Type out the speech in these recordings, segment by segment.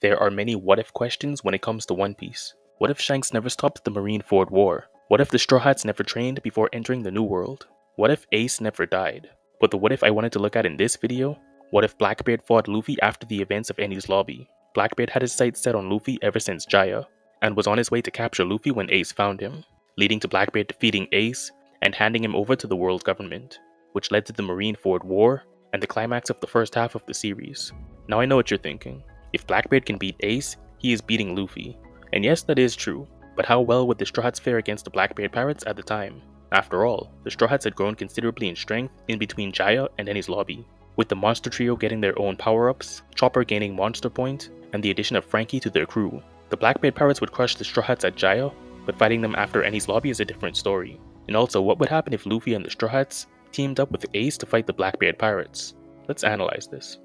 There are many what-if questions when it comes to One Piece. What if Shanks never stopped the Marineford War? What if the Straw Hats never trained before entering the New World? What if Ace never died? But the what if I wanted to look at in this video, what if Blackbeard fought Luffy after the events of Enies Lobby? Blackbeard had his sights set on Luffy ever since Jaya, and was on his way to capture Luffy when Ace found him, leading to Blackbeard defeating Ace and handing him over to the world government, which led to the Marineford War and the climax of the first half of the series. Now I know what you're thinking. If Blackbeard can beat Ace, he is beating Luffy. And yes, that is true, but how well would the Straw Hats fare against the Blackbeard pirates at the time? After all, the Straw Hats had grown considerably in strength in between Jaya and Enies Lobby, with the Monster Trio getting their own power-ups, Chopper gaining Monster Point, and the addition of Franky to their crew. The Blackbeard pirates would crush the Straw Hats at Jaya, but fighting them after Enies Lobby is a different story. And also, what would happen if Luffy and the Straw Hats teamed up with Ace to fight the Blackbeard pirates? Let's analyze this.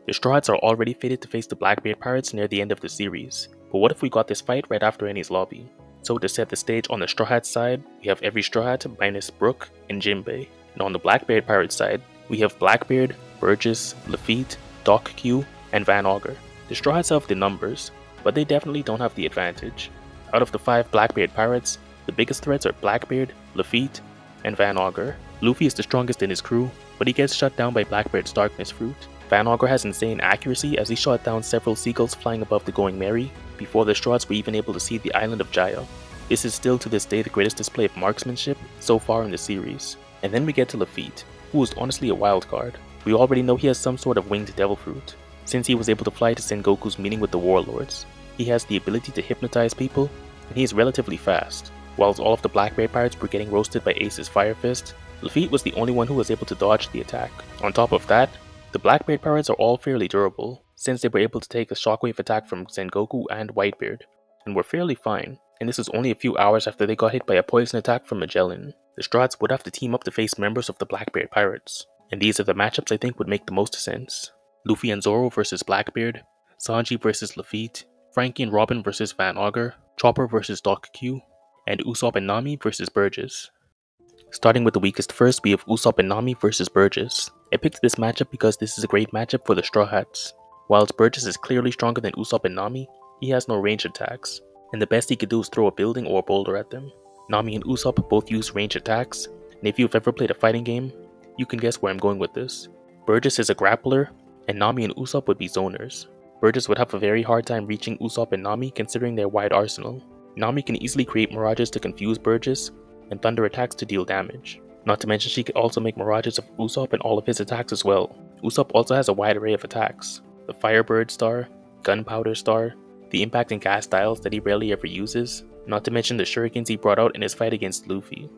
The Straw Hats are already fated to face the Blackbeard pirates near the end of the series, but what if we got this fight right after Enies Lobby? So to set the stage on the Straw Hat side, we have every Straw Hat minus Brook and Jinbei, and on the Blackbeard pirate side, we have Blackbeard, Burgess, Lafitte, Doc Q, and Van Augur. The Straw Hats have the numbers, but they definitely don't have the advantage. Out of the 5 Blackbeard pirates, the biggest threats are Blackbeard, Lafitte, and Van Augur. Luffy is the strongest in his crew, but he gets shut down by Blackbeard's Darkness Fruit. Van Augur has insane accuracy as he shot down several seagulls flying above the Going Merry before the Straw Hats were even able to see the island of Jaya. This is still to this day the greatest display of marksmanship so far in the series. And then we get to Lafitte, who is honestly a wild card. We already know he has some sort of winged devil fruit, since he was able to fly to Sengoku's meeting with the warlords. He has the ability to hypnotize people, and he is relatively fast. Whilst all of the Blackbeard pirates were getting roasted by Ace's Fire Fist, Lafitte was the only one who was able to dodge the attack. On top of that, the Blackbeard pirates are all fairly durable, since they were able to take a shockwave attack from Sengoku and Whitebeard, and were fairly fine, and this was only a few hours after they got hit by a poison attack from Magellan. The Straw Hats would have to team up to face members of the Blackbeard pirates, and these are the matchups I think would make the most sense. Luffy and Zoro versus Blackbeard, Sanji versus Lafitte, Franky and Robin versus Van Augur, Chopper versus Doc Q, and Usopp and Nami versus Burgess. Starting with the weakest first, we have Usopp and Nami versus Burgess. I picked this matchup because this is a great matchup for the Straw Hats. Whilst Burgess is clearly stronger than Usopp and Nami, he has no ranged attacks, and the best he could do is throw a building or a boulder at them. Nami and Usopp both use ranged attacks, and if you've ever played a fighting game, you can guess where I'm going with this. Burgess is a grappler, and Nami and Usopp would be zoners. Burgess would have a very hard time reaching Usopp and Nami considering their wide arsenal. Nami can easily create mirages to confuse Burgess, and thunder attacks to deal damage. Not to mention she could also make mirages of Usopp and all of his attacks as well. Usopp also has a wide array of attacks. The Firebird Star, Gunpowder Star, the Impact and Gas Styles that he rarely ever uses, not to mention the shurikens he brought out in his fight against Luffy.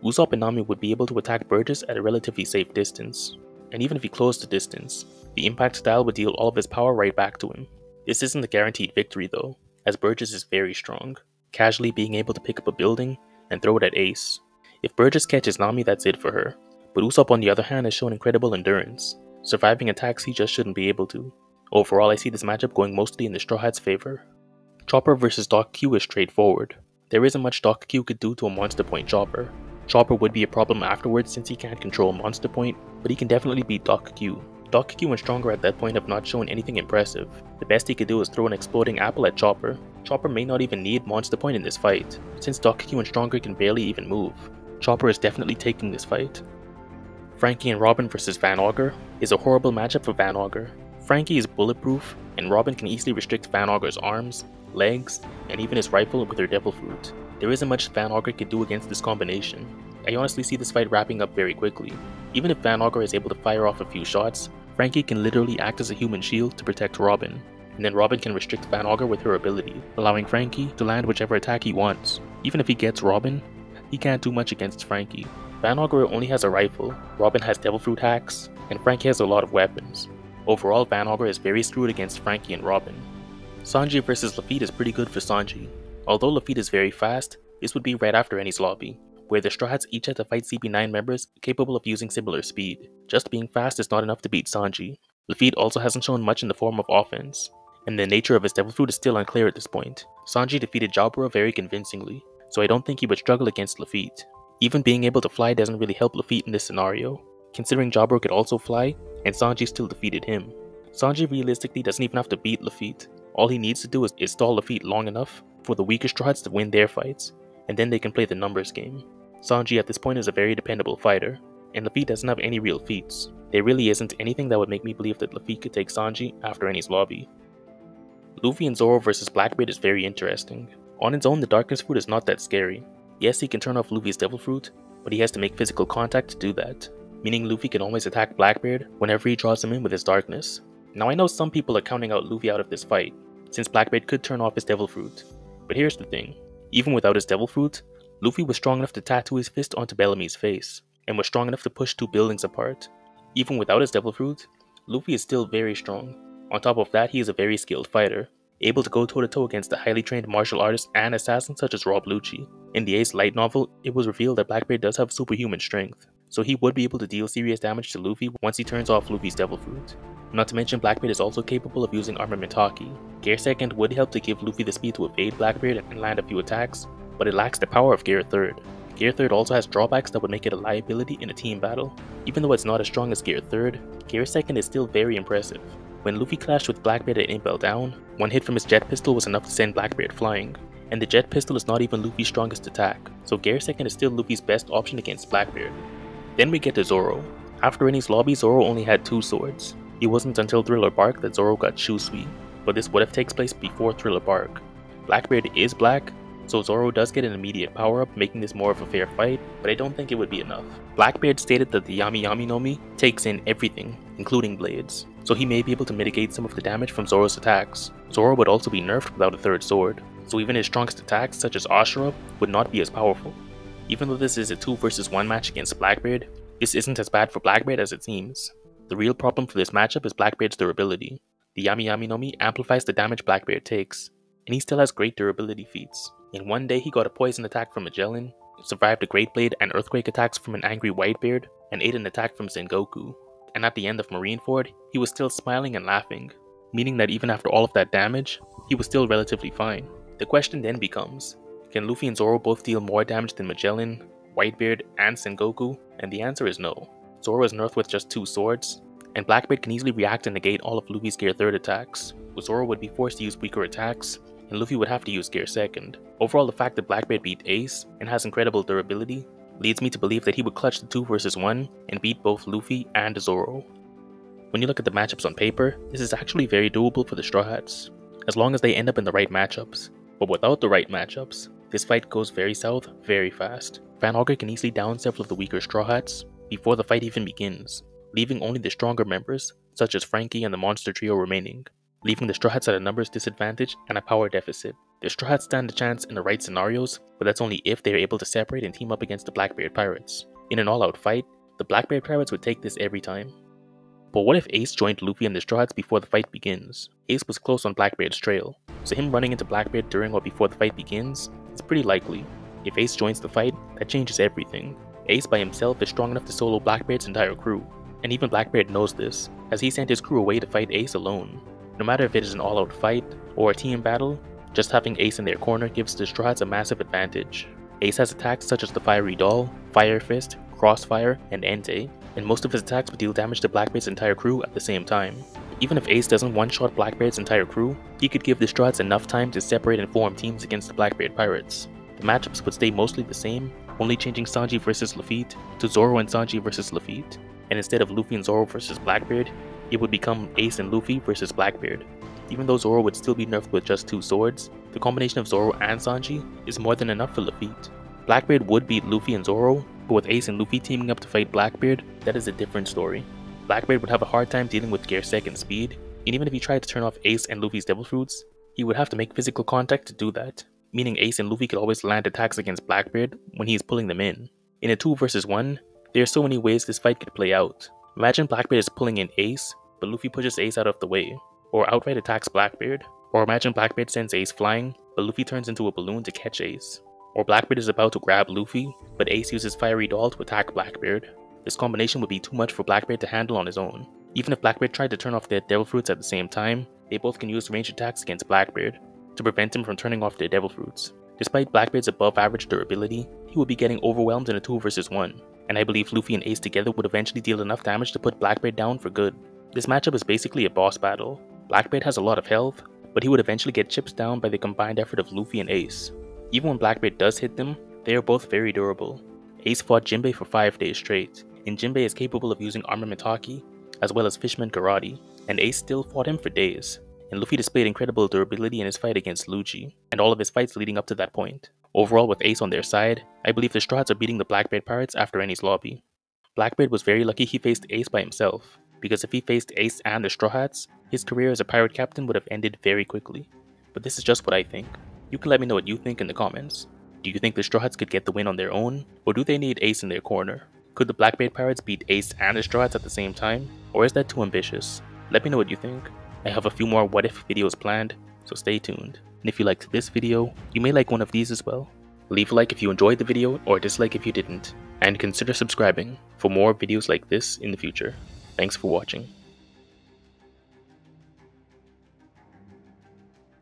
Usopp and Nami would be able to attack Burgess at a relatively safe distance, and even if he closed the distance, the Impact Style would deal all of his power right back to him. This isn't a guaranteed victory though, as Burgess is very strong, casually being able to pick up a building and throw it at Ace. If Burgess catches Nami, that's it for her, but Usopp on the other hand has shown incredible endurance, surviving attacks he just shouldn't be able to. Overall, I see this matchup going mostly in the Straw Hats' favor. Chopper versus Doc Q is straightforward. There isn't much Doc Q could do to a Monster Point Chopper. Chopper would be a problem afterwards since he can't control Monster Point, but he can definitely beat Doc Q. Doc Q and Stronger at that point have not shown anything impressive. The best he could do is throw an exploding apple at Chopper. Chopper may not even need Monster Point in this fight, since Doc Q and Stronger can barely even move. Chopper is definitely taking this fight. Franky and Robin versus Van Augur is a horrible matchup for Van Augur. Franky is bulletproof, and Robin can easily restrict Van Augur's arms, legs, and even his rifle with her Devil Fruit. There isn't much Van Augur can do against this combination. I honestly see this fight wrapping up very quickly. Even if Van Augur is able to fire off a few shots, Franky can literally act as a human shield to protect Robin, and then Robin can restrict Van Augur with her ability, allowing Franky to land whichever attack he wants. Even if he gets Robin, he can't do much against Franky. Van Augur only has a rifle, Robin has Devil Fruit hacks, and Franky has a lot of weapons. Overall, Van Augur is very screwed against Franky and Robin. Sanji versus Lafitte is pretty good for Sanji. Although Lafitte is very fast, this would be right after Enies Lobby, where the Straw Hats each had to fight CP9 members capable of using similar speed. Just being fast is not enough to beat Sanji. Lafitte also hasn't shown much in the form of offense, and the nature of his Devil Fruit is still unclear at this point. Sanji defeated Jabura very convincingly, so I don't think he would struggle against Lafitte. Even being able to fly doesn't really help Lafitte in this scenario, considering Jabura could also fly, and Sanji still defeated him. Sanji realistically doesn't even have to beat Lafitte. All he needs to do is stall the feat long enough for the weaker Straw Hats to win their fights, and then they can play the numbers game. Sanji at this point is a very dependable fighter, and Luffy doesn't have any real feats. There really isn't anything that would make me believe that Luffy could take Sanji after Enies Lobby. Luffy and Zoro versus Blackbeard is very interesting. On its own, the Darkness Fruit is not that scary. Yes, he can turn off Luffy's Devil Fruit, but he has to make physical contact to do that, meaning Luffy can always attack Blackbeard whenever he draws him in with his darkness. Now I know some people are counting out Luffy out of this fight, since Blackbeard could turn off his Devil Fruit, but here's the thing. Even without his Devil Fruit, Luffy was strong enough to tattoo his fist onto Bellamy's face, and was strong enough to push 2 buildings apart. Even without his Devil Fruit, Luffy is still very strong. On top of that, he is a very skilled fighter, able to go toe-to-toe against a highly trained martial artist and assassin such as Rob Lucci. In the Ace light novel, it was revealed that Blackbeard does have superhuman strength, so he would be able to deal serious damage to Luffy once he turns off Luffy's Devil Fruit. Not to mention, Blackbeard is also capable of using Armament Haki. Gear Second would help to give Luffy the speed to evade Blackbeard and land a few attacks, but it lacks the power of Gear Third. Gear Third also has drawbacks that would make it a liability in a team battle. Even though it's not as strong as Gear Third, Gear Second is still very impressive. When Luffy clashed with Blackbeard at Impel Down, one hit from his jet pistol was enough to send Blackbeard flying, and the jet pistol is not even Luffy's strongest attack, so Gear Second is still Luffy's best option against Blackbeard. Then we get to Zoro. After Enies Lobby, Zoro only had 2 swords. It wasn't until Thriller Bark that Zoro got Shui, but this would have takes place before Thriller Bark. Blackbeard is black, so Zoro does get an immediate power-up, making this more of a fair fight, but I don't think it would be enough. Blackbeard stated that the Yami Yami no Mi takes in everything, including blades, so he may be able to mitigate some of the damage from Zoro's attacks. Zoro would also be nerfed without a 3rd sword, so even his strongest attacks, such as Ashura, would not be as powerful. Even though this is a 2 versus 1 match against Blackbeard, this isn't as bad for Blackbeard as it seems. The real problem for this matchup is Blackbeard's durability. The Yami Yami no Mi amplifies the damage Blackbeard takes, and he still has great durability feats. In one day he got a poison attack from Magellan, survived a Great Blade and Earthquake attacks from an angry Whitebeard, and ate an attack from Sengoku. And at the end of Marineford, he was still smiling and laughing, meaning that even after all of that damage, he was still relatively fine. The question then becomes, can Luffy and Zoro both deal more damage than Magellan, Whitebeard, and Sengoku? And the answer is no. Zoro is nerfed with just 2 swords, and Blackbeard can easily react and negate all of Luffy's Gear 3rd attacks, but Zoro would be forced to use weaker attacks, and Luffy would have to use Gear 2nd. Overall, the fact that Blackbeard beat Ace and has incredible durability leads me to believe that he would clutch the 2 versus 1 and beat both Luffy and Zoro. When you look at the matchups on paper, this is actually very doable for the Straw Hats, as long as they end up in the right matchups. But without the right matchups, this fight goes very south very fast. Van Augur can easily down several of the weaker Straw Hats before the fight even begins, leaving only the stronger members, such as Frankie and the Monster Trio, remaining, leaving the Straw Hats at a numbers disadvantage and a power deficit. The Straw Hats stand a chance in the right scenarios, but that's only if they are able to separate and team up against the Blackbeard Pirates. In an all-out fight, the Blackbeard Pirates would take this every time. But what if Ace joined Luffy and the Straw Hats before the fight begins? Ace was close on Blackbeard's trail, so him running into Blackbeard during or before the fight begins is pretty likely. If Ace joins the fight, that changes everything. Ace by himself is strong enough to solo Blackbeard's entire crew, and even Blackbeard knows this, as he sent his crew away to fight Ace alone. No matter if it is an all-out fight or a team battle, just having Ace in their corner gives the Straw Hats a massive advantage. Ace has attacks such as the Fiery Doll, Fire Fist, Crossfire, and Entei, and most of his attacks would deal damage to Blackbeard's entire crew at the same time. Even if Ace doesn't one-shot Blackbeard's entire crew, he could give the Straw Hats enough time to separate and form teams against the Blackbeard Pirates. The matchups would stay mostly the same, only changing Sanji vs Lafitte to Zoro and Sanji vs Lafitte, and instead of Luffy and Zoro vs Blackbeard, it would become Ace and Luffy vs Blackbeard. Even though Zoro would still be nerfed with just 2 swords, the combination of Zoro and Sanji is more than enough for Lafitte. Blackbeard would beat Luffy and Zoro, but with Ace and Luffy teaming up to fight Blackbeard, that is a different story. Blackbeard would have a hard time dealing with Gear 2nd speed, and even if he tried to turn off Ace and Luffy's Devil Fruits, he would have to make physical contact to do that, meaning Ace and Luffy could always land attacks against Blackbeard when he is pulling them in. In a 2 versus 1, there are so many ways this fight could play out. Imagine Blackbeard is pulling in Ace, but Luffy pushes Ace out of the way, or outright attacks Blackbeard. Or imagine Blackbeard sends Ace flying, but Luffy turns into a balloon to catch Ace. Or Blackbeard is about to grab Luffy, but Ace uses Fiery Doll to attack Blackbeard. This combination would be too much for Blackbeard to handle on his own. Even if Blackbeard tried to turn off their Devil Fruits at the same time, they both can use ranged attacks against Blackbeard to prevent him from turning off their Devil Fruits. Despite Blackbeard's above average durability, he would be getting overwhelmed in a 2 versus 1, and I believe Luffy and Ace together would eventually deal enough damage to put Blackbeard down for good. This matchup is basically a boss battle. Blackbeard has a lot of health, but he would eventually get chipped down by the combined effort of Luffy and Ace. Even when Blackbeard does hit them, they are both very durable. Ace fought Jinbei for 5 days straight, and Jinbei is capable of using armament haki, as well as fishman karate, and Ace still fought him for days. And Luffy displayed incredible durability in his fight against Luffy, and all of his fights leading up to that point. Overall, with Ace on their side, I believe the Straw Hats are beating the Blackbeard pirates after Enies lobby. Blackbeard was very lucky he faced Ace by himself, because if he faced Ace and the Straw Hats, his career as a pirate captain would have ended very quickly. But this is just what I think. You can let me know what you think in the comments. Do you think the Straw Hats could get the win on their own, or do they need Ace in their corner? Could the Blackbeard pirates beat Ace and the Straw Hats at the same time, or is that too ambitious? Let me know what you think. I have a few more what if videos planned, so stay tuned. And if you liked this video, you may like one of these as well. Leave a like if you enjoyed the video or dislike if you didn't, and consider subscribing for more videos like this in the future. Thanks for watching.